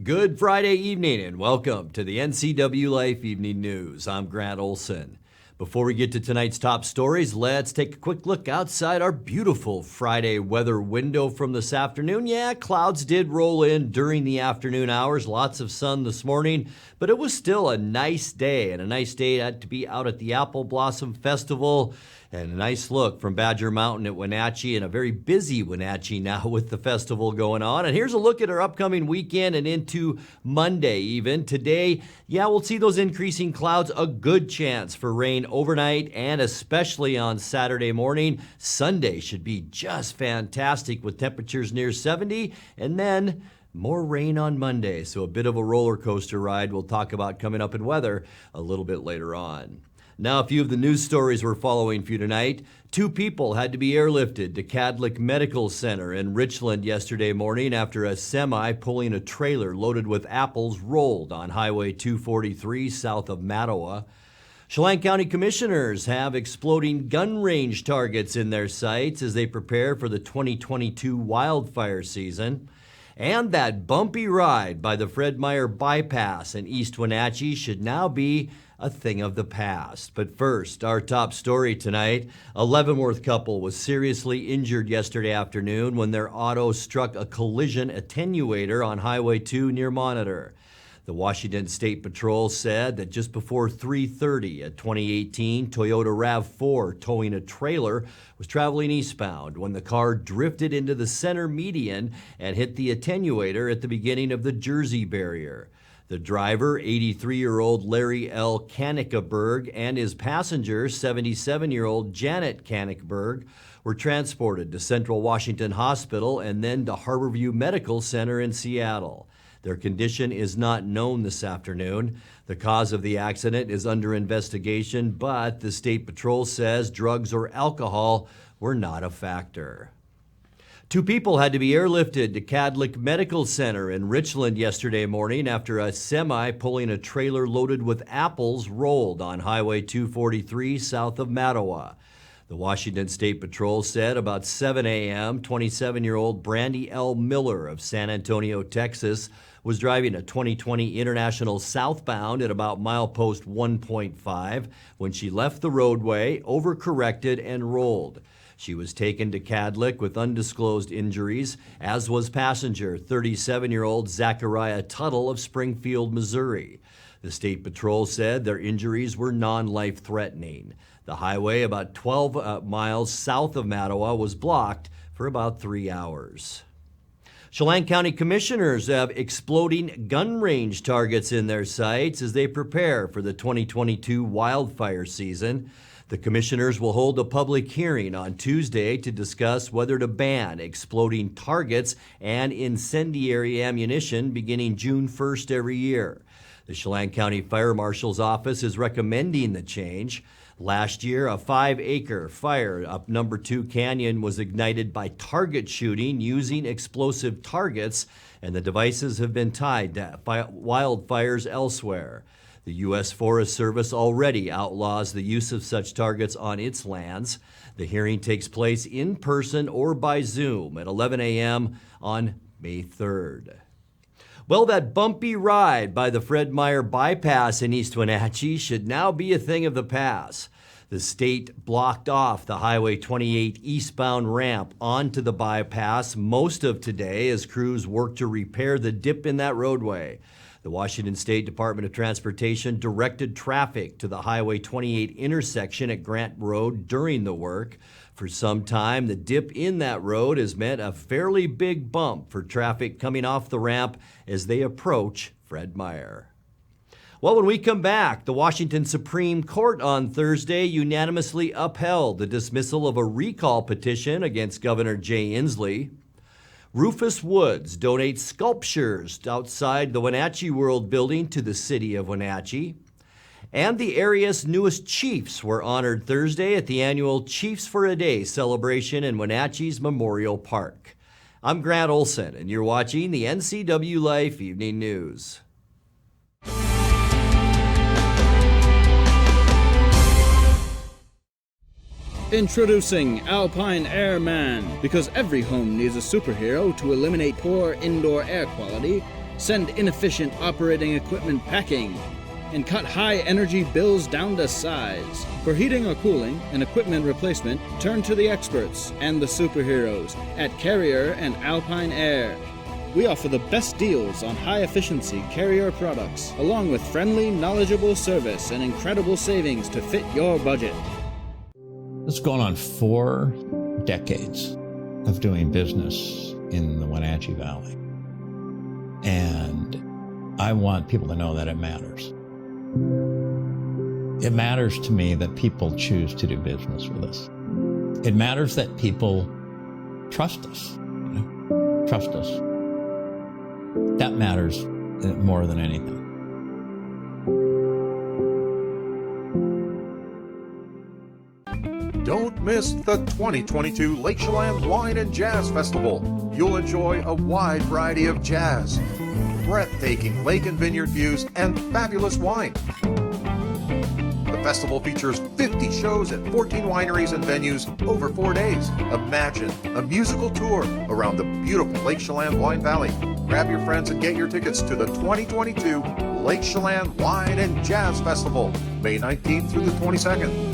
Good Friday evening and welcome to the NCWLIFE Evening News. I'm Grant Olson. Before we get to tonight's top stories, let's take a quick look outside our beautiful Friday weather window from this afternoon. Yeah, clouds did roll in during the afternoon hours. Lots of sun this morning, but it was still a nice day, and a nice day to be out at the Apple Blossom Festival. And a nice look from Badger Mountain at Wenatchee, and a very busy Wenatchee now with the festival going on. And here's a look at our upcoming weekend and into Monday even. Today, we'll see those increasing clouds, a good chance for rain overnight and especially on Saturday morning. Sunday should be just fantastic with temperatures near 70, and then more rain on Monday. So a bit of a roller coaster ride we'll talk about coming up in weather a little bit later on. Now, a few of the news stories we're following for you tonight. 2 people had to be airlifted to Kadlec Medical Center in Richland yesterday morning after a semi pulling a trailer loaded with apples rolled on Highway 243 south of Mattawa. Chelan County commissioners have exploding gun range targets in their sights as they prepare for the 2022 wildfire season. And that bumpy ride by the Fred Meyer bypass in East Wenatchee should now be a thing of the past. But first, our top story tonight. A Leavenworth couple was seriously injured yesterday afternoon when their auto struck a collision attenuator on Highway 2 near Monitor. The Washington State Patrol said that just before 3:30, a 2018 Toyota RAV4 towing a trailer was traveling eastbound when the car drifted into the center median and hit the attenuator at the beginning of the Jersey barrier. The driver, 83-year-old Larry L. Kanickeberg, and his passenger, 77-year-old Janet Kanickeberg, were transported to Central Washington Hospital and then to Harborview Medical Center in Seattle. Their condition is not known this afternoon. The cause of the accident is under investigation, but the State Patrol says drugs or alcohol were not a factor. 2 people had to be airlifted to Kadlec Medical Center in Richland yesterday morning after a semi pulling a trailer loaded with apples rolled on Highway 243 south of Mattawa. The Washington State Patrol said about 7 a.m., 27-year-old Brandy L. Miller of San Antonio, Texas, was driving a 2020 International southbound at about milepost 1.5 when she left the roadway, overcorrected, and rolled. She was taken to Kadlec with undisclosed injuries, as was passenger 37-year-old Zachariah Tuttle of Springfield, Missouri. The State Patrol said their injuries were non-life-threatening. The highway about 12 miles south of Mattawa was blocked for about 3 hours. Chelan County commissioners have exploding gun range targets in their sights as they prepare for the 2022 wildfire season. The commissioners will hold a public hearing on Tuesday to discuss whether to ban exploding targets and incendiary ammunition beginning June 1st every year. The Chelan County Fire Marshal's office is recommending the change. Last year, a 5-acre fire up Number 2 Canyon was ignited by target shooting using explosive targets, and the devices have been tied to wildfires elsewhere. The U.S. Forest Service already outlaws the use of such targets on its lands. The hearing takes place in person or by Zoom at 11 a.m. on May 3rd. Well, that bumpy ride by the Fred Meyer bypass in East Wenatchee should now be a thing of the past. The state blocked off the Highway 28 eastbound ramp onto the bypass most of today as crews work to repair the dip in that roadway. The Washington State Department of Transportation directed traffic to the Highway 28 intersection at Grant Road during the work. For some time, the dip in that road has meant a fairly big bump for traffic coming off the ramp as they approach Fred Meyer. Well, when we come back, the Washington Supreme Court on Thursday unanimously upheld the dismissal of a recall petition against Governor Jay Inslee. Rufus Woods donates sculptures outside the Wenatchee World Building to the city of Wenatchee. And the area's newest chiefs were honored Thursday at the annual Chiefs for a Day celebration in Wenatchee's Memorial Park. I'm Grant Olson, and you're watching the NCWLIFE Evening News. Introducing Alpine Airman. Because every home needs a superhero to eliminate poor indoor air quality, send inefficient operating equipment packing, and cut high energy bills down to size. For heating or cooling and equipment replacement, turn to the experts and the superheroes at Carrier and Alpine Air. We offer the best deals on high-efficiency Carrier products, along with friendly, knowledgeable service and incredible savings to fit your budget. It's going on 4 decades of doing business in the Wenatchee Valley. And I want people to know that it matters. It matters to me that people choose to do business with us. It matters that people trust us, trust us. That matters more than anything. Don't miss the 2022 Lake Chelan Wine and Jazz Festival. You'll enjoy a wide variety of jazz, breathtaking lake and vineyard views, and fabulous wine. The festival features 50 shows at 14 wineries and venues over 4 days. Imagine a musical tour around the beautiful Lake Chelan Wine Valley. Grab your friends and get your tickets to the 2022 Lake Chelan Wine and Jazz Festival, May 19th through the 22nd.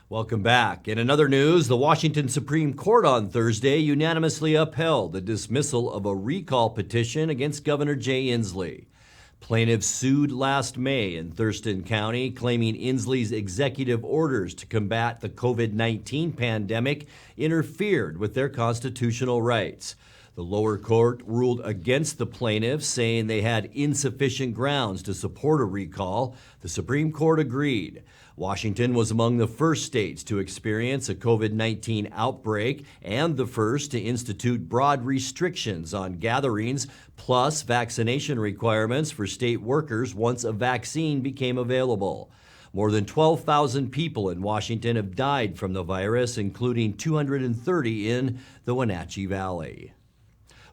Welcome back. In another news, the Washington Supreme Court on Thursday unanimously upheld the dismissal of a recall petition against Governor Jay Inslee. Plaintiffs sued last May in Thurston County, claiming Inslee's executive orders to combat the COVID-19 pandemic interfered with their constitutional rights. The lower court ruled against the plaintiffs, saying they had insufficient grounds to support a recall. The Supreme Court agreed. Washington was among the first states to experience a COVID-19 outbreak and the first to institute broad restrictions on gatherings, plus vaccination requirements for state workers once a vaccine became available. More than 12,000 people in Washington have died from the virus, including 230 in the Wenatchee Valley.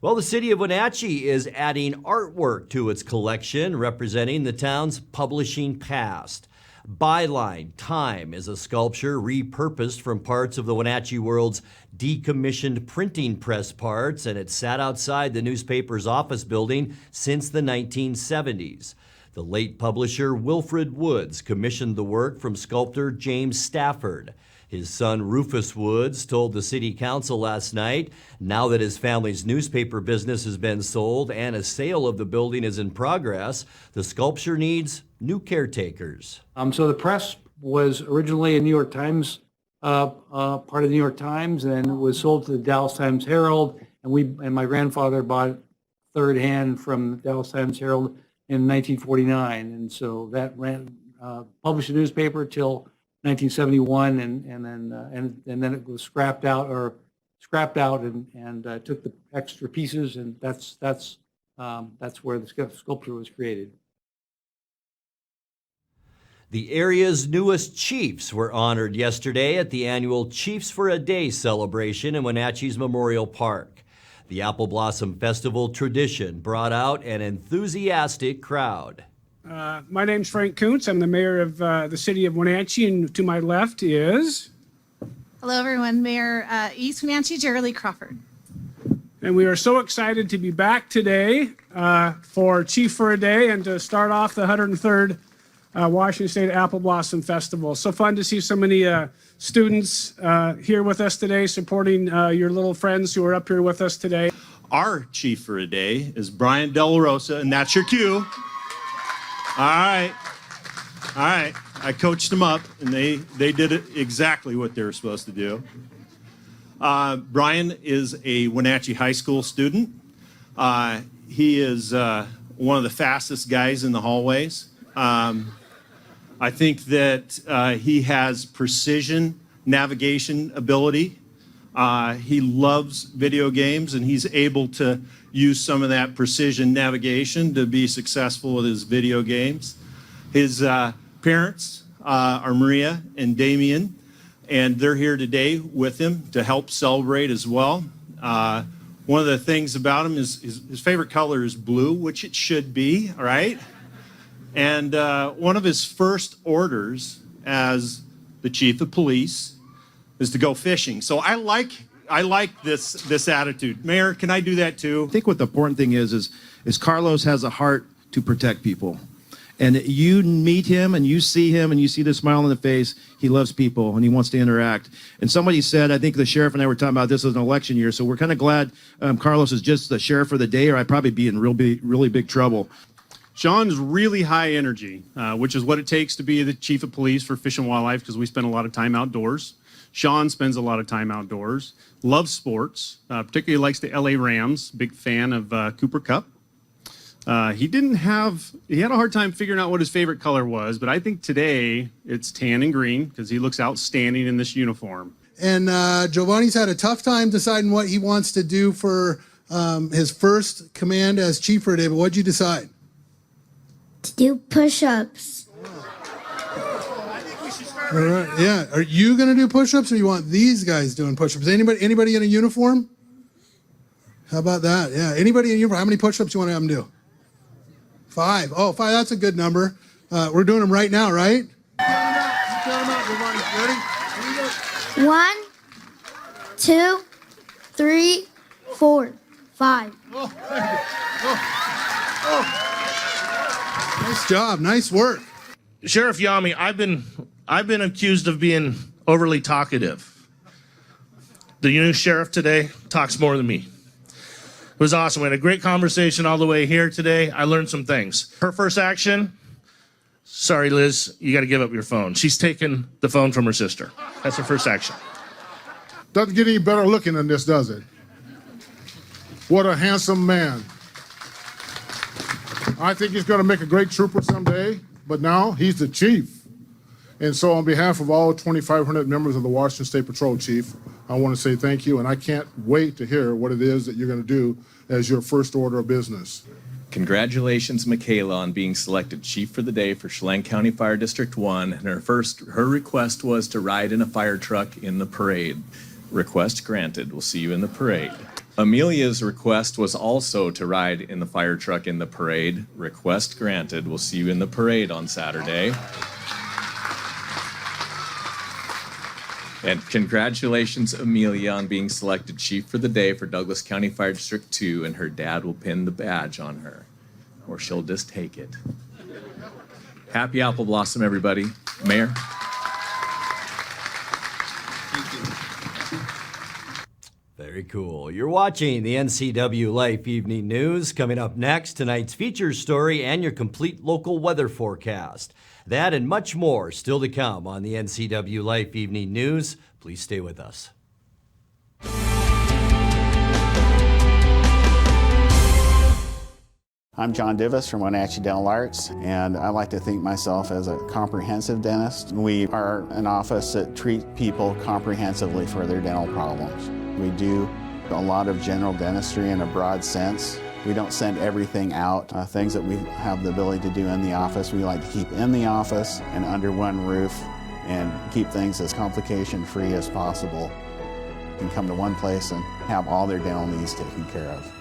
Well, the city of Wenatchee is adding artwork to its collection representing the town's publishing past. Byline Time is a sculpture repurposed from parts of the Wenatchee World's decommissioned printing press parts, and it sat outside the newspaper's office building since the 1970s. The late publisher Wilfred Woods commissioned the work from sculptor James Stafford. His son Rufus Woods told the city council last night, now that his family's newspaper business has been sold and a sale of the building is in progress, the sculpture needs new caretakers. So the press was originally a New York Times, part of the New York Times, and it was sold to the Dallas Times Herald, and my grandfather bought it third hand from the Dallas Times Herald in 1949, and so that published a newspaper till 1971, and then it was scrapped out and took the extra pieces, and that's where the sculpture was created. The area's newest chiefs were honored yesterday at the annual Chiefs for a Day celebration in Wenatchee's Memorial Park. The Apple Blossom Festival tradition brought out an enthusiastic crowd. My name's Frank Kuntz. I'm the mayor of the city of Wenatchee, and to my left is... Hello, everyone. Mayor East Wenatchee, Jerry Crawford. And we are so excited to be back today for Chief for a Day and to start off the 103rd Washington State Apple Blossom Festival. So fun to see so many students here with us today, supporting your little friends who are up here with us today. Our Chief for a Day is Brian De La Rosa, and that's your cue. All right. I coached them up, and they did it exactly what they were supposed to do. Brian is a Wenatchee High School student. He is one of the fastest guys in the hallways. I think that he has precision navigation ability. He loves video games, and he's able to use some of that precision navigation to be successful with his video games. His parents are Maria and Damien, and they're here today with him to help celebrate as well. One of the things about him is his favorite color is blue, which it should be, all right? And one of his first orders as the chief of police is to go fishing. So I like this attitude. Mayor, can I do that too? I think what the important thing is Carlos has a heart to protect people. And you meet him and you see the smile on the face. He loves people and he wants to interact. And somebody said, I think the sheriff and I were talking about this as an election year, so we're kind of glad Carlos is just the sheriff for the day, or I'd probably be in really big trouble. Sean's really high energy, which is what it takes to be the chief of police for Fish and Wildlife, because we spend a lot of time outdoors. Sean spends a lot of time outdoors, loves sports, particularly likes the LA Rams, big fan of Cooper Kupp. He had a hard time figuring out what his favorite color was, but I think today it's tan and green because he looks outstanding in this uniform. And Giovanni's had a tough time deciding what he wants to do for his first command as chief for today, but what'd you decide? To do push-ups. All right. Yeah. Are you going to do push-ups or you want these guys doing push-ups? Anybody in a uniform? How about that? Yeah. Anybody in a uniform? How many push-ups you want to have them do? 5. Oh, 5. That's a good number. We're doing them right now, right? Ready? 1, 2, 3, 4, 5. Nice job. Nice work. Sheriff Yami, I've been accused of being overly talkative. The new sheriff today talks more than me. It was awesome. We had a great conversation all the way here today. I learned some things. Her first action, sorry, Liz, you got to give up your phone. She's taken the phone from her sister. That's her first action. Doesn't get any better looking than this, does it? What a handsome man. I think he's going to make a great trooper someday, but now he's the chief. And so on behalf of all 2,500 members of the Washington State Patrol, Chief, I want to say thank you, and I can't wait to hear what it is that you're going to do as your first order of business. Congratulations, Michaela, on being selected chief for the day for Chelan County Fire District 1. And her request was to ride in a fire truck in the parade. Request granted. We'll see you in the parade. Amelia's request was also to ride in the fire truck in the parade. Request granted. We'll see you in the parade on Saturday. And congratulations, Amelia, on being selected chief for the day for Douglas County Fire District 2, and her dad will pin the badge on her, or she'll just take it. Happy Apple Blossom, everybody. Mayor. Very cool. You're watching the NCWLIFE Evening News. Coming up next, tonight's feature story and your complete local weather forecast. That and much more still to come on the NCWLIFE Evening News. Please stay with us. I'm John Divis from Wenatchee Dental Arts, and I like to think myself as a comprehensive dentist. We are an office that treats people comprehensively for their dental problems. We do a lot of general dentistry in a broad sense. We don't send everything out. Things that we have the ability to do in the office, we like to keep in the office and under one roof and keep things as complication-free as possible. You can come to one place and have all their dental needs taken care of.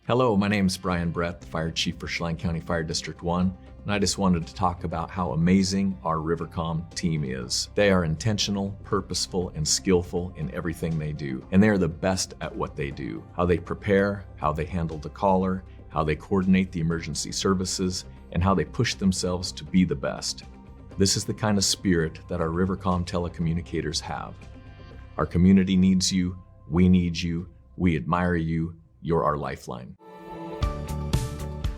Hello, my name is Brian Brett, the Fire Chief for Chelan County Fire District 1, and I just wanted to talk about how amazing our Rivercom team is. They are intentional, purposeful, and skillful in everything they do, and they are the best at what they do. How they prepare, how they handle the caller, how they coordinate the emergency services, and how they push themselves to be the best. This is the kind of spirit that our Rivercom telecommunicators have. Our community needs you, we need you, we admire you, you're our lifeline.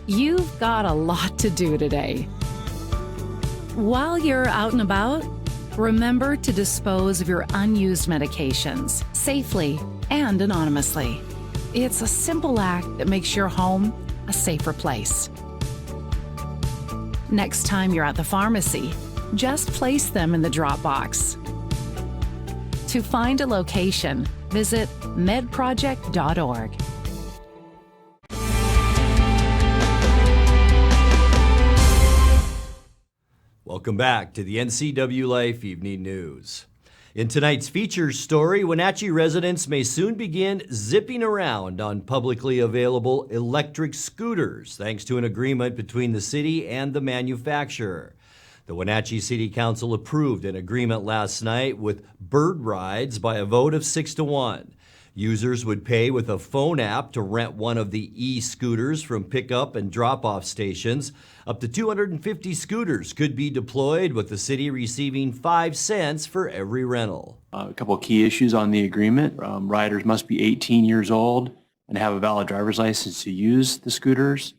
You've got a lot to do today. While you're out and about, remember to dispose of your unused medications safely and anonymously. It's a simple act that makes your home a safer place. Next time you're at the pharmacy, just place them in the drop box. To find a location, visit medproject.org. Welcome back to the NCWLIFE Evening News. In tonight's feature story, Wenatchee residents may soon begin zipping around on publicly available electric scooters, thanks to an agreement between the city and the manufacturer. The Wenatchee City Council approved an agreement last night with Bird Rides by a vote of 6-1. Users would pay with a phone app to rent one of the e-scooters from pickup and drop-off stations. Up to 250 scooters could be deployed, with the city receiving 5 cents for every rental. A couple of key issues on the agreement. Riders must be 18 years old and have a valid driver's license to use the scooters.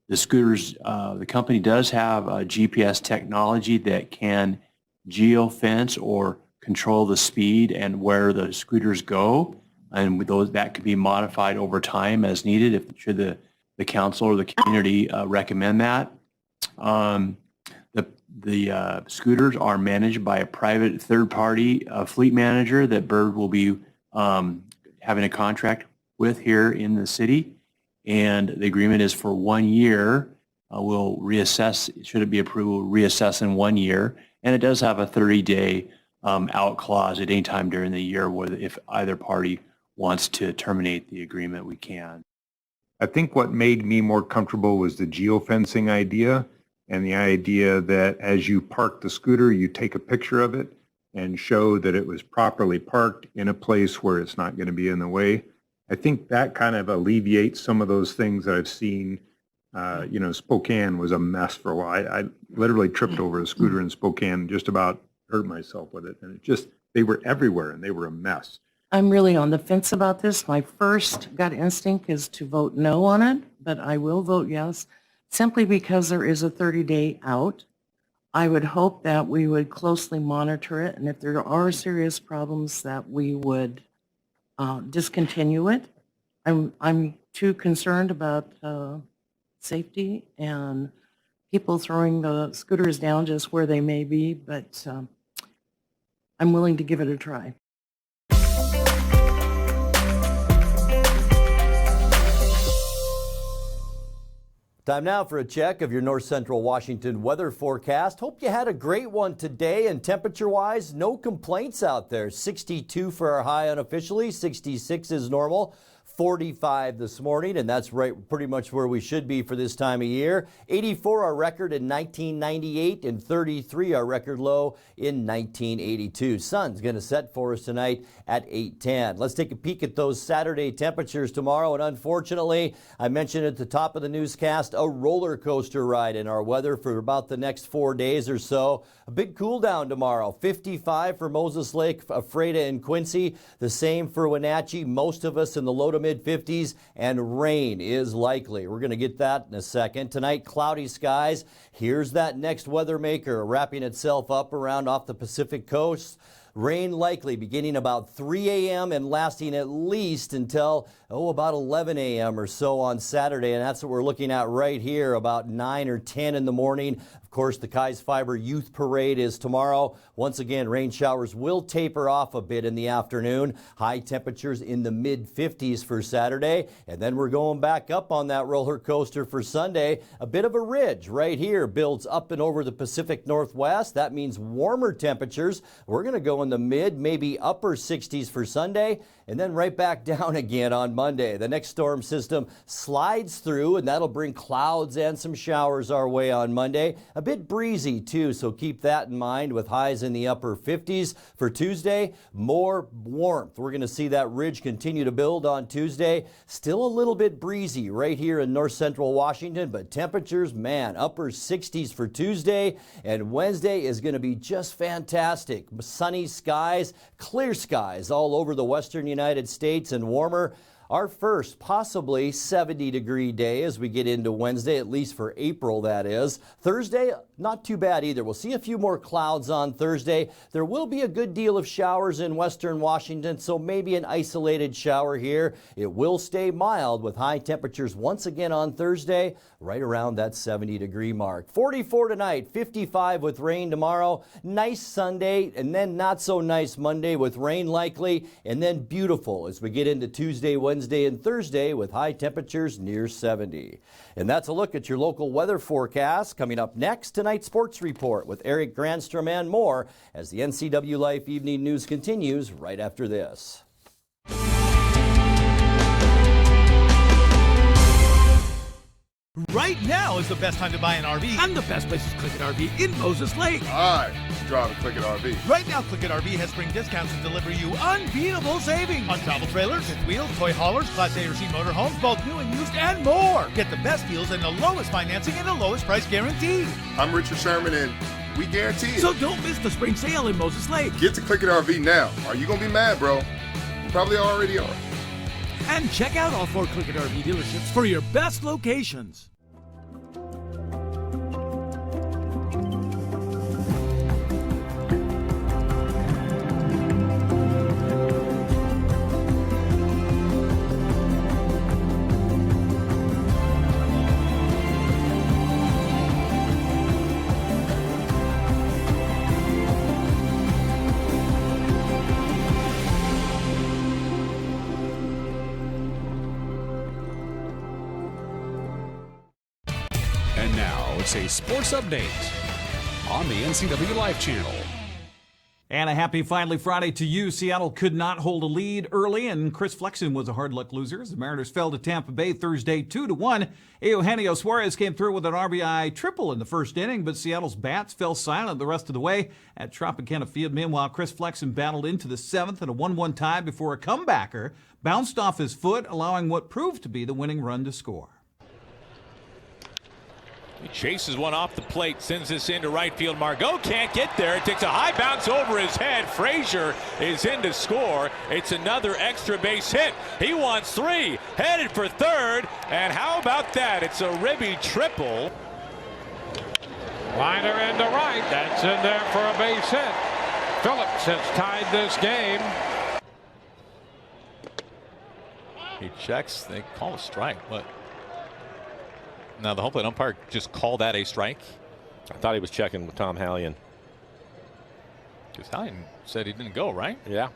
The scooters, the company does have a GPS technology that can geofence or control the speed and where the scooters go. And that could be modified over time as needed should the council or the community recommend that. The scooters are managed by a private third-party fleet manager that Bird will be having a contract with here in the city. And the agreement is for 1 year. We'll reassess, should it be approved, we'll reassess in 1 year. And it does have a 30-day out clause at any time during the year where if either party wants to terminate the agreement, we can. I think what made me more comfortable was the geofencing idea, and the idea that as you park the scooter, you take a picture of it and show that it was properly parked in a place where it's not going to be in the way. I think that kind of alleviates some of those things that I've seen. Spokane was a mess for a while. I literally tripped over a scooter in Spokane, just about hurt myself with it. And they were everywhere and they were a mess. I'm really on the fence about this. My first gut instinct is to vote no on it, but I will vote yes, simply because there is a 30-day out. I would hope that we would closely monitor it, and if there are serious problems, that we would discontinue it. I'm too concerned about safety and people throwing the scooters down just where they may be, but I'm willing to give it a try. Time now for a check of your North Central Washington weather forecast. Hope you had a great one today, and temperature-wise, no complaints out there. 62 for our high unofficially, 66 is normal. 45 this morning, and that's right pretty much where we should be for this time of year. 84 our record in 1998, and 33 our record low in 1982. Sun's going to set for us tonight at 8:10. Let's take a peek at those Saturday temperatures tomorrow, and unfortunately, I mentioned at the top of the newscast, a roller coaster ride in our weather for about the next 4 days or so. A big cool down tomorrow. 55 for Moses Lake, Ephrata, and Quincy. The same for Wenatchee. Most of us in the low to mid-50s, and rain is likely. We're going to get that in a second. Tonight, cloudy skies. Here's that next weather maker wrapping itself up around off the Pacific coast. Rain likely beginning about 3 a.m. and lasting at least until, about 11 a.m. or so on Saturday. And that's what we're looking at right here, about 9 or 10 in the morning. Of course, the Kai's Fiber Youth Parade is tomorrow. Once again, rain showers will taper off a bit in the afternoon. High temperatures in the mid-50s for Saturday. And then we're going back up on that roller coaster for Sunday. A bit of a ridge right here builds up and over the Pacific Northwest. That means warmer temperatures. We're going to go in the mid, maybe upper 60s for Sunday, and then right back down again on Monday. The next storm system slides through, and that'll bring clouds and some showers our way on Monday. A bit breezy too, so keep that in mind, with highs in the upper 50s. For Tuesday, more warmth. We're going to see that ridge continue to build on Tuesday. Still a little bit breezy right here in north central Washington, but temperatures, man, upper 60s for Tuesday, and Wednesday is going to be just fantastic. Sunny skies, clear skies all over the western United States, and warmer. Our first possibly 70-degree day as we get into Wednesday, at least for April, that is. Thursday, not too bad either. We'll see a few more clouds on Thursday. There will be a good deal of showers in western Washington, so maybe an isolated shower here. It will stay mild with high temperatures once again on Thursday, right around that 70-degree mark. 44 tonight, 55 with rain tomorrow. Nice Sunday, and then not so nice Monday with rain likely, and then beautiful as we get into Tuesday, Wednesday, and Thursday with high temperatures near 70. And that's a look at your local weather forecast. Coming up next, tonight's sports report with Eric Granstrom and more as the NCWLIFE Evening News continues right after this. Right now is the best time to buy an RV, and the best place is Click It RV in Moses Lake. Alright, drive to Click It RV. Right now, Click It RV has spring discounts to deliver you unbeatable savings on travel trailers, fifth wheels, toy haulers, Class A or C motorhomes, both new and used, and more. Get the best deals and the lowest financing and the lowest price guarantee. I'm Richard Sherman, and we guarantee it. So don't miss the spring sale in Moses Lake. Get to Click It RV now. Are you gonna be mad, bro? You probably already are. And check out all 4 Click It RV dealerships for your best locations. And now it's a sports update on the NCWLIFE channel. And a happy finally Friday to you. Seattle could not hold a lead early, and Chris Flexen was a hard luck loser as the Mariners fell to Tampa Bay Thursday 2-1. Eugenio Suarez came through with an RBI triple in the first inning, but Seattle's bats fell silent the rest of the way at Tropicana Field. Meanwhile, Chris Flexen battled into the 7th in a 1-1 tie before a comebacker bounced off his foot, allowing what proved to be the winning run to score. He chases one off the plate, sends this into right field. Margot can't get there. It takes a high bounce over his head. Frazier is in to score. It's another extra base hit. He wants 3, headed for third. And how about that? It's a ribby triple. Liner into right. That's in there for a base hit. Phillips has tied this game. He checks. They call a strike. What? Now the home plate umpire just called that a strike. I thought he was checking with Tom Hallion. Because Hallion said he didn't go, right? Yeah.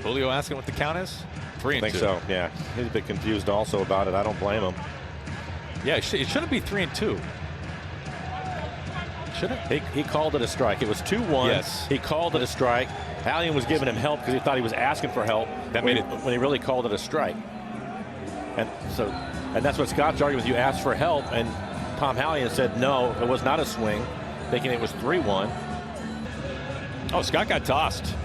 Julio asking what the count is? 3-2. I think so, yeah. He's a bit confused also about it. I don't blame him. Yeah, it shouldn't be 3-2. Should it? He called it a strike. It was 2-1. Yes. He called it a strike. Hallion was giving him help because he thought he was asking for help. That made it when he really called it a strike. And that's what Scott's arguing with. You asked for help, and Tom Hallion said no, it was not a swing, thinking it was 3-1. Oh, Scott got tossed.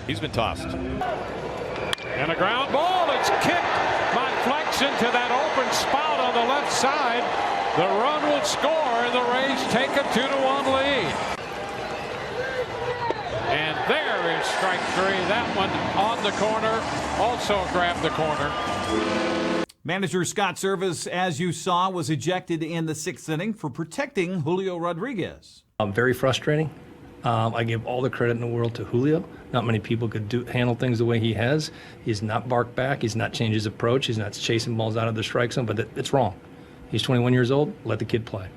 He's been tossed. And a ground ball. It's kicked by Flexen to that open spot on the left side. The run will score, and the Rays take a 2-1 lead. And there is strike 3. That one on the corner. Also grabbed the corner. Manager Scott Service, as you saw, was ejected in the 6th inning for protecting Julio Rodriguez. Very frustrating. I give all the credit in the world to Julio. Not many people could handle things the way he has. He's not barked back. He's not changed his approach. He's not chasing balls out of the strike zone, but it's wrong. He's 21 years old. Let the kid play.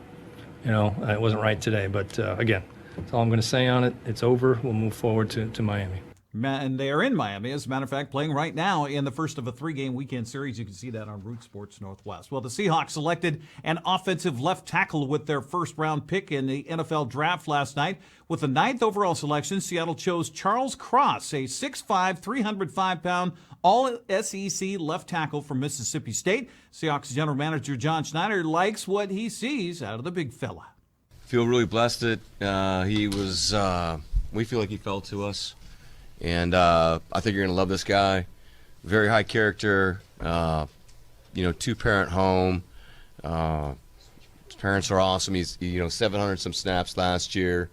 You know, it wasn't right today, but again, that's all I'm going to say on it. It's over. We'll move forward to Miami. And they are in Miami, as a matter of fact, playing right now in the first of a 3-game weekend series. You can see that on Root Sports Northwest. Well, the Seahawks selected an offensive left tackle with their first-round pick in the NFL draft last night. With the 9th overall selection, Seattle chose Charles Cross, a 6'5", 305-pound all-SEC left tackle from Mississippi State. Seahawks general manager John Schneider likes what he sees out of the big fella. Feel really blessed that we feel like he fell to us. And I think you're going to love this guy. Very high character, 2-parent home. His parents are awesome. He's 700 some snaps last year.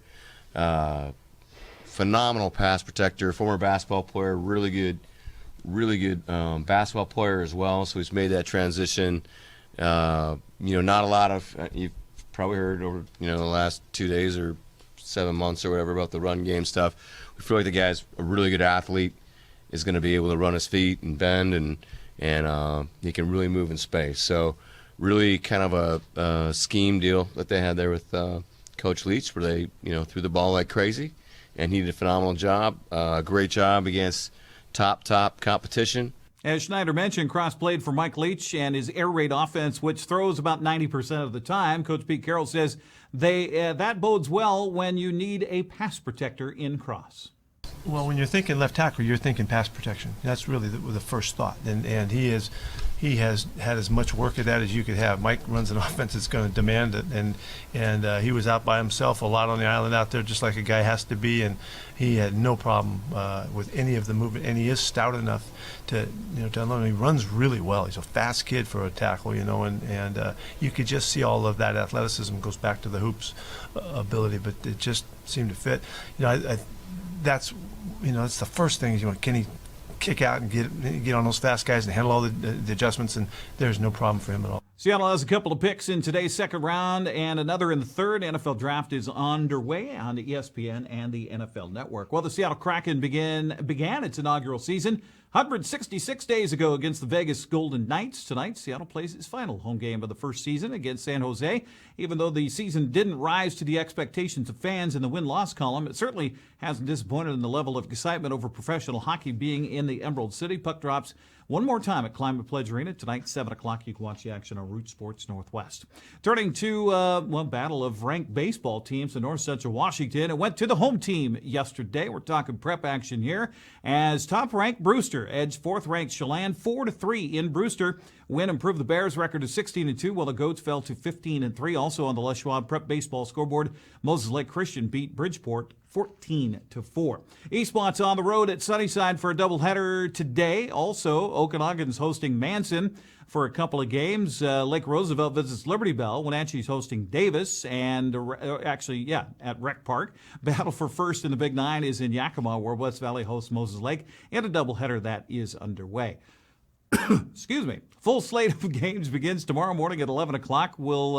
Phenomenal pass protector, former basketball player, really good basketball player as well. So he's made that transition. Not a lot of, you've probably heard over, the last 2 days or 7 months or whatever about the run game stuff. We feel like the guy's a really good athlete, is going to be able to run his feet and bend, and he can really move in space. So really kind of a scheme deal that they had there with Coach Leach, where they threw the ball like crazy, and he did a phenomenal job. Great job against top competition. As Schneider mentioned, Cross played for Mike Leach and his air raid offense, which throws about 90% of the time. Coach Pete Carroll says that bodes well when you need a pass protector in Cross. Well, when you're thinking left tackle, you're thinking pass protection. That's really the first thought, and he has had as much work at that as you could have. Mike runs an offense that's going to demand it, and he was out by himself a lot on the island out there, just like a guy has to be, and he had no problem with any of the movement, and he is stout enough to unload. He runs really well. He's a fast kid for a tackle, and you could just see all of that athleticism goes back to the hoops ability, but it just seemed to fit. That's the first thing is can he kick out and get on those fast guys and handle all the adjustments, and there's no problem for him at all. Seattle has a couple of picks in today's second round and another in the third. NFL draft is underway on the ESPN and the NFL Network. Well, the Seattle Kraken began its inaugural season 166 days ago against the Vegas Golden Knights. Tonight, Seattle plays its final home game of the first season against San Jose. Even though the season didn't rise to the expectations of fans in the win-loss column, it certainly hasn't disappointed in the level of excitement over professional hockey being in the Emerald City. Puck drops one more time at Climate Pledge Arena tonight, 7 o'clock. You can watch the action on Root Sports Northwest. Turning to battle of ranked baseball teams in North Central Washington. It went to the home team yesterday. We're talking prep action here as top-ranked Brewster edged fourth-ranked Chelan 4-3 in Brewster. Win improved the Bears' record to 16-2, while the Goats fell to 15-3. Also on the Les Schwab Prep Baseball scoreboard, Moses Lake Christian beat Bridgeport 14-4. Eastmont's on the road at Sunnyside for a doubleheader today. Also, Okanagan's hosting Manson for a couple of games. Lake Roosevelt visits Liberty Bell. Wenatchee's hosting Davis, and at Rec Park. Battle for first in the Big Nine is in Yakima, where West Valley hosts Moses Lake, and a doubleheader that is underway. Excuse me. Full slate of games begins tomorrow morning at 11 o'clock. We'll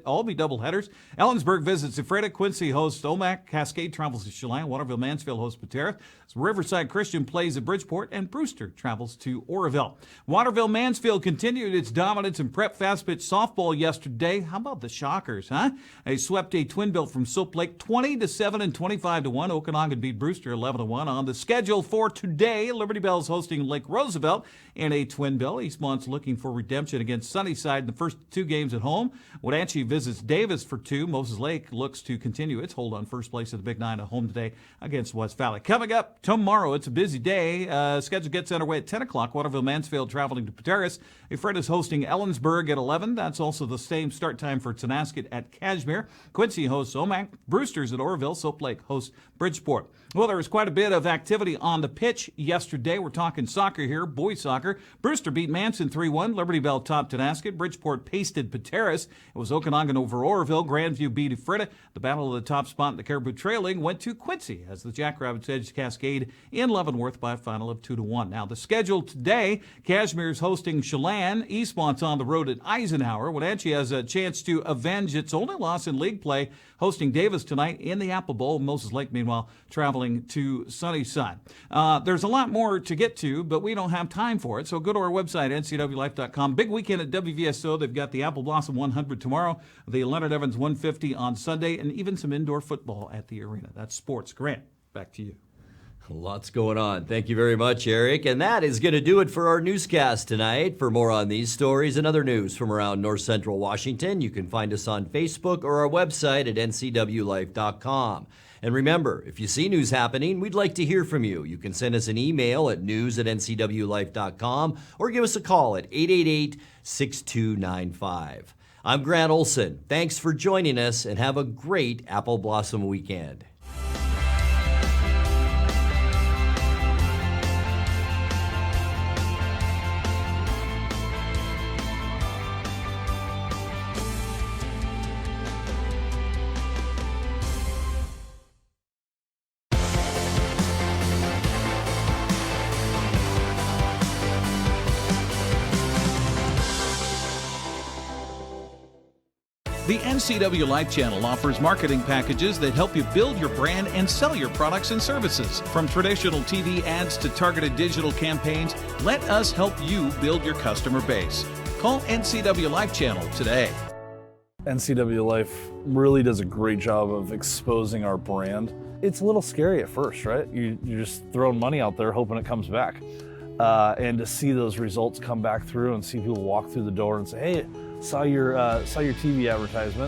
all be doubleheaders. Ellensburg visits Ephrata. Quincy hosts Omak. Cascade travels to Chelan. Waterville Mansfield hosts Paterra. Riverside Christian plays at Bridgeport, and Brewster travels to Oroville. Waterville Mansfield continued its dominance in prep fast pitch softball yesterday. How about the Shockers, huh? They swept a twin bill from Soap Lake 20-7 and 25-1. Okanagan beat Brewster 11-1. On the schedule for today, Liberty Bell's hosting Lake Roosevelt in a twin bill. Eastmont's looking for redemption against Sunnyside in the first two games at home. Wenatchee visits Davis for 2. Moses Lake looks to continue its hold on first place of the Big Nine at home today against West Valley. Coming up tomorrow, it's a busy day. Schedule gets underway at 10 o'clock. Waterville Mansfield traveling to Pateras. Ephrata hosting Ellensburg at 11. That's also the same start time for Tonasket at Cashmere. Quincy hosts Omak. Brewster's at Oroville. Soap Lake hosts Bridgeport. Well, there was quite a bit of activity on the pitch yesterday. We're talking soccer here, boys soccer. Brewster beat Manson 3-1. Liberty Bell topped Tonasket. Bridgeport pasted Pateras. It was Okanagan over Oroville. Grandview beat Ephrata. The battle of the top spot in the Caribou Trailing went to Quincy as the Jackrabbits edged Cascade in Leavenworth by a final of 2-1. Now, the schedule today, Cashmere's hosting Chelan. Eastmont's on the road at Eisenhower. Wenatchee has a chance to avenge its only loss in league play, hosting Davis tonight in the Apple Bowl. Moses Lake, meanwhile, traveling to Sunnyside. There's a lot more to get to, but we don't have time for it, so go to our website, NCWLIFE.com. Big weekend at WVSO. They've got the Apple Blossom 100 tomorrow, the Leonard Evans 150 on Sunday, and even some indoor football at the arena. That's sports. Grant, back to you. Lots going on. Thank you very much, Eric. And that is going to do it for our newscast tonight. For more on these stories and other news from around North Central Washington, you can find us on Facebook or our website at ncwlife.com. And remember, if you see news happening, we'd like to hear from you. You can send us an email at news@ncwlife.com or give us a call at 888-6295. I'm Grant Olson. Thanks for joining us, and have a great Apple Blossom weekend. The NCWLIFE channel offers marketing packages that help you build your brand and sell your products and services. From traditional TV ads to targeted digital campaigns, let us help you build your customer base. Call NCWLIFE channel today. NCWLIFE really does a great job of exposing our brand. It's a little scary at first, right? You're just throwing money out there hoping it comes back. And to see those results come back through and see people walk through the door and say, hey, saw your TV advertisement.